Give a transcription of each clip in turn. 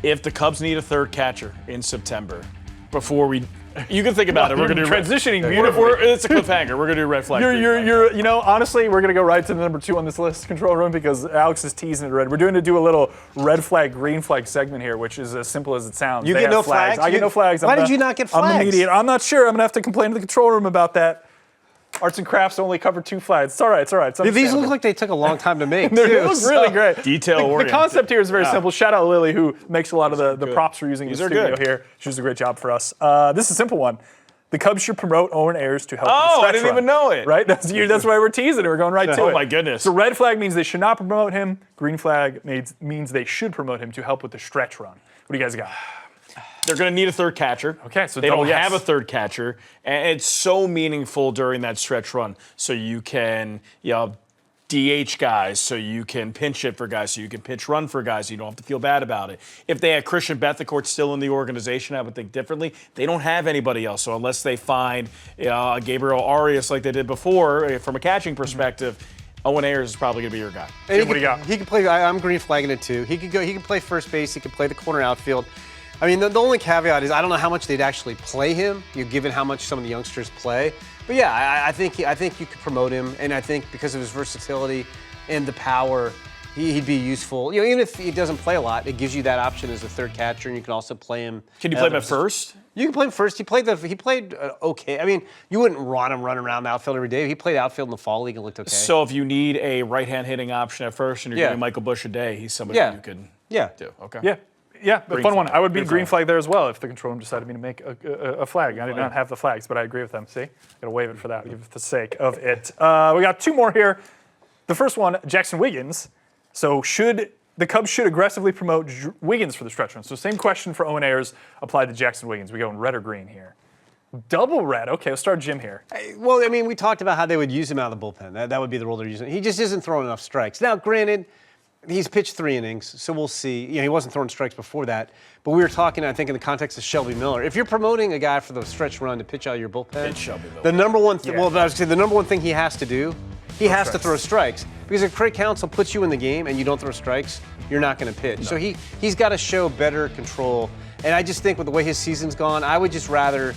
if the Cubs need a third catcher in September, before we, you can think about it. We're going to do transitioning beautifully. It's a cliffhanger. We're going to do red flag. You know, honestly, we're gonna go right to the number 2 on this list, control room, because Alex is teasing it red. We're going to do a little red flag, green flag segment here, which is as simple as it sounds. You They get no have flags. flags? I get no flags. Why did you not get flags? I'm the mediator. I'm not sure. I'm gonna have to complain to the control room about that. Arts and crafts only cover 2 flags. It's all right. It's all right. It's These look understandable. like they took a long time to make, They too. look really great. Detail-oriented. The concept here is very simple. Shout out Lily, who makes a lot of the good. props we're using in These the are studio good. here. She does a great job for us. This is a simple one. The Cubs should promote Owen Ayers to help with the Oh, stretch I didn't run. even know it. Right? That's why we're teasing it. We're going right to it. Oh, my goodness. So red flag means they should not promote him. Green flag means they should promote him to help with the stretch run. What do you guys got? They're going to need a third catcher. Okay, so they don't double yes. have a third catcher, and it's so meaningful during that stretch run. So you can, DH guys, so you can pinch hit for guys, so you can pinch run for guys, so you don't have to feel bad about it. If they had Christian Bethencourt still in the organization, I would think differently. They don't have anybody else, so unless they find Gabriel Arias like they did before, from a catching perspective, Owen Ayers is probably going to be your guy. What do you got? He can play. I'm green flagging it too. He could go. He can play first base. He can play the corner outfield. I mean, the only caveat is I don't know how much they'd actually play him, given how much some of the youngsters play. But yeah, I think you could promote him, and I think because of his versatility and the power, he'd be useful. Even if he doesn't play a lot, it gives you that option as a third catcher, and you can also play him. Can you play him at first? You can play him first. He played okay. I mean, you wouldn't want him running around the outfield every day. He played outfield in the fall league and looked okay. So if you need a right-hand hitting option at first, and you're doing Michael Busch a day, he's somebody you could do. Okay. Yeah, but Green fun one. flag. I would be Green green flag there as well if the control room decided me to make a flag. I did not have the flags, but I agree with them. See? Got to waive it for that, for the sake of it. We got 2 more here. The first one, Jaxon Wiggins. So the Cubs should aggressively promote Wiggins for the stretch run. So same question for Owen Ayers applied to Jaxon Wiggins. We go in red or green here. Double red. Okay, let's start Jim here. Well, I mean, we talked about how they would use him out of the bullpen. That would be the role they're using. He just isn't throwing enough strikes. Now, granted, he's pitched 3 innings, so we'll see. He wasn't throwing strikes before that. But we were talking, I think, in the context of Shelby Miller. If you're promoting a guy for the stretch run to pitch out of your bullpen, It's Shelby Miller. the number one thing, I was going to say, the number one thing he has to do, he has to throw strikes. Because if Craig Counsell puts you in the game and you don't throw strikes, you're not going to pitch. No. So he's got to show better control. And I just think with the way his season's gone, I would just rather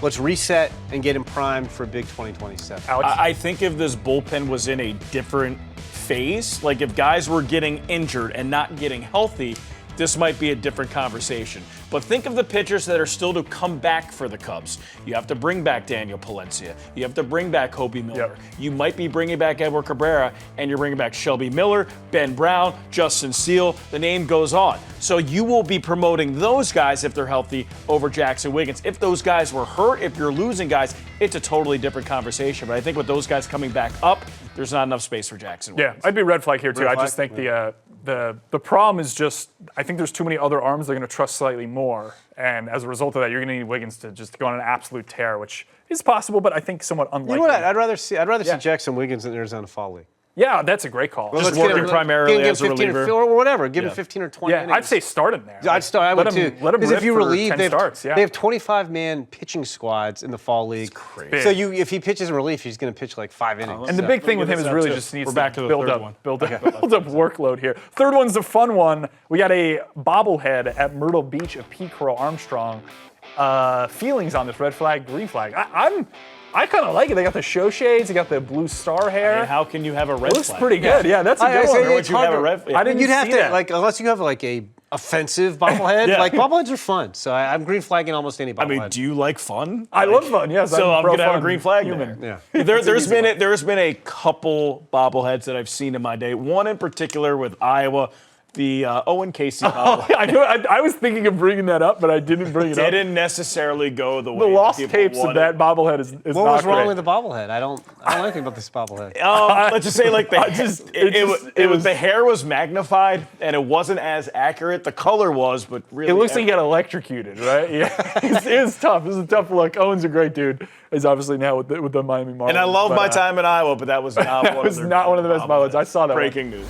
let's reset and get him primed for a big 2027. Alex? I think if this bullpen was in a different phase, like if guys were getting injured and not getting healthy, this might be a different conversation. But think of the pitchers that are still to come back for the Cubs. You have to bring back Daniel Palencia. You have to bring back Kobe Miller. Yep. You might be bringing back Edward Cabrera, and you're bringing back Shelby Miller, Ben Brown, Justin Steele. The name goes on. So you will be promoting those guys if they're healthy over Jaxon Wiggins. If those guys were hurt, if you're losing guys, it's a totally different conversation. But I think with those guys coming back up, there's not enough space for Jaxon Wiggins. Yeah, I'd be red flag here too. Red I just flag? think the problem is just I think there's too many other arms they're going to trust slightly more, and as a result of that, you're going to need Wiggins to just go on an absolute tear, which is possible, but I think somewhat unlikely. You know what? I'd rather see Jaxon Wiggins in the Arizona Fall League. Yeah, that's a great call. Just working primarily as a reliever. Or whatever. Give him 15 or 20 innings. I'd say start him there. I would too. Let him Because rip if you for relieve, 10 they have starts. Yeah. 25-man pitching squads in the fall league. crazy. So if he pitches in relief, he's going to pitch like 5 innings. And the big thing with him is that really too. just needs We're back to the build third up, one. build up workload here. Third one's the fun one. We got a bobblehead at Myrtle Beach of P. Carl Armstrong. Feelings on this red flag, green flag. I kind of like it. They got the show shades. They got the blue star hair. I mean, how can you have a red Looks flag? pretty good. Yeah, that's a good one. Where would you have a red flag? I didn't You'd have see to, that. unless you have like a offensive bobblehead. Yeah. Like bobbleheads are fun. So I'm green flagging almost any bobblehead. I mean, do you like fun? I love fun. Yes. So I'm pro going to have a fun green flag human. there. Yeah. There's been a couple bobbleheads that I've seen in my day. One in particular with Iowa, the Owen Casey bobblehead. I know. I was thinking of bringing that up, but I didn't bring it up. Didn't necessarly go the way The lost people tapes of wanted. that bobblehead is what not was wrong great. with the bobblehead? I don't know anything about this bobblehead. Let's just say like the hair was magnified and it wasn't as accurate. The color was, but really It looks like he got electrocuted, right? Yeah, it was tough. It was a tough look. Owen's a great dude. He's obviously now with the Miami Marlins. And I love but, my time in Iowa, but that was not That was not one of the best bobbleheads. I saw that. Breaking news.